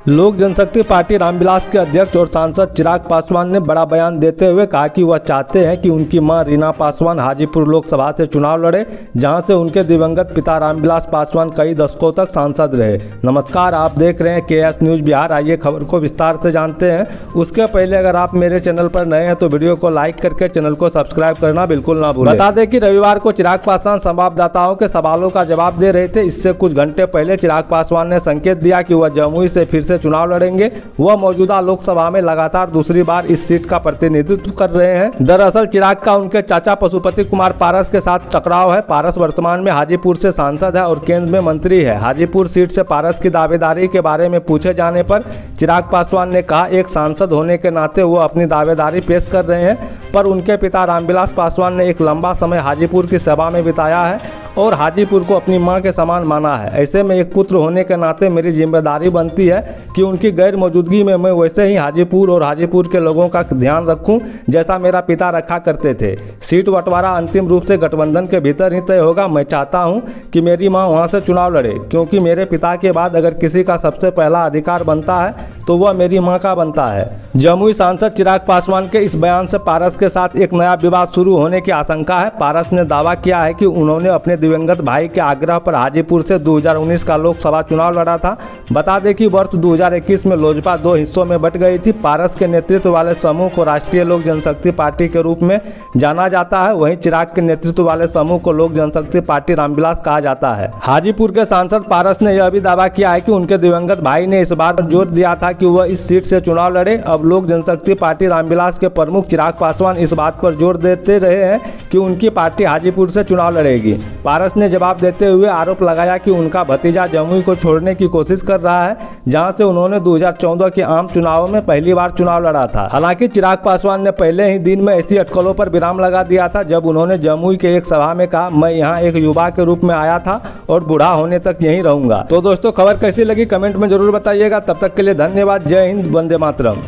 लोक जनशक्ति पार्टी रामविलास के अध्यक्ष और सांसद चिराग पासवान ने बड़ा बयान देते हुए कहा कि वह चाहते हैं कि उनकी मां रीना पासवान हाजीपुर लोकसभा से चुनाव लड़े, जहां से उनके दिवंगत पिता रामविलास पासवान कई दशकों तक सांसद रहे। नमस्कार, आप देख रहे हैं KS न्यूज बिहार। आइए खबर को विस्तार से जानते हैं। उसके पहले अगर आप मेरे चैनल पर नए हैं तो वीडियो को लाइक करके चैनल को सब्सक्राइब करना बिल्कुल ना भूलें। बता दें कि रविवार को चिराग पासवान संवाददाताओं के सवालों का जवाब दे रहे थे। इससे कुछ घंटे पहले चिराग पासवान ने संकेत दिया कि वह जमुई से फिर से चुनाव लड़ेंगे। वह मौजूदा लोकसभा में लगातार दूसरी बार इस सीट का प्रतिनिधित्व कर रहे हैं। दरअसल चिराग का उनके चाचा पशुपति कुमार पारस के साथ टकराव है। पारस वर्तमान में हाजीपुर से सांसद है और केंद्र में मंत्री है। हाजीपुर सीट से पारस की दावेदारी के बारे में पूछे जाने पर चिराग पासवान ने कहा, एक सांसद होने के नाते वो अपनी दावेदारी पेश कर रहे हैं, पर उनके पिता रामविलास पासवान ने एक लंबा समय हाजीपुर की सेवा में बिताया है और हाजीपुर को अपनी मां के समान माना है। ऐसे में एक पुत्र होने के नाते मेरी जिम्मेदारी बनती है कि उनकी गैर मौजूदगी में मैं वैसे ही हाजीपुर और हाजीपुर के लोगों का ध्यान रखूं जैसा मेरा पिता रखा करते थे। सीट बंटवारा अंतिम रूप से गठबंधन के भीतर ही तय होगा। मैं चाहता हूं कि मेरी मां वहां से चुनाव लड़े, क्योंकि मेरे पिता के बाद अगर किसी का सबसे पहला अधिकार बनता है तो वह मेरी मां का बनता है। जमुई सांसद चिराग पासवान के इस बयान से पारस के साथ एक नया विवाद शुरू होने की आशंका है। पारस ने दावा किया है कि उन्होंने अपने दिवंगत भाई के आग्रह पर हाजीपुर से 2019 का लोकसभा चुनाव लड़ा था। बता दें कि वर्ष 2021 में लोजपा दो हिस्सों में बंट गई थी। पारस के नेतृत्व वाले समूह को राष्ट्रीय लोक जनशक्ति पार्टी के रूप में जाना जाता है, वहीं चिराग के नेतृत्व वाले समूह को लोक जनशक्ति पार्टी रामविलास कहा जाता है। हाजीपुर के सांसद पारस ने यह भी दावा किया है कि उनके दिवंगत भाई ने इस बात पर जोर दिया था कि वह इस सीट से चुनाव लड़े। अब लोक जनशक्ति पार्टी रामविलास के प्रमुख चिराग पासवान इस बात पर जोर देते रहे हैं कि उनकी पार्टी हाजीपुर से चुनाव लड़ेगी। पारस ने जवाब देते हुए आरोप लगाया कि उनका भतीजा जमुई को छोड़ने की कोशिश कर रहा है, जहां से उन्होंने 2014 के आम चुनावों में पहली बार चुनाव लड़ा था। हालांकि चिराग पासवान ने पहले ही दिन में ऐसी अटकलों पर विराम लगा दिया था, जब उन्होंने जमुई के एक सभा में कहा, मैं यहाँ एक युवा के रूप में आया था और बूढ़ा होने तक यहीं रहूंगा। तो दोस्तों, खबर कैसी लगी कमेंट में जरूर बताइएगा। तब तक के लिए धन्यवाद। जय हिंद, वंदे मातरम।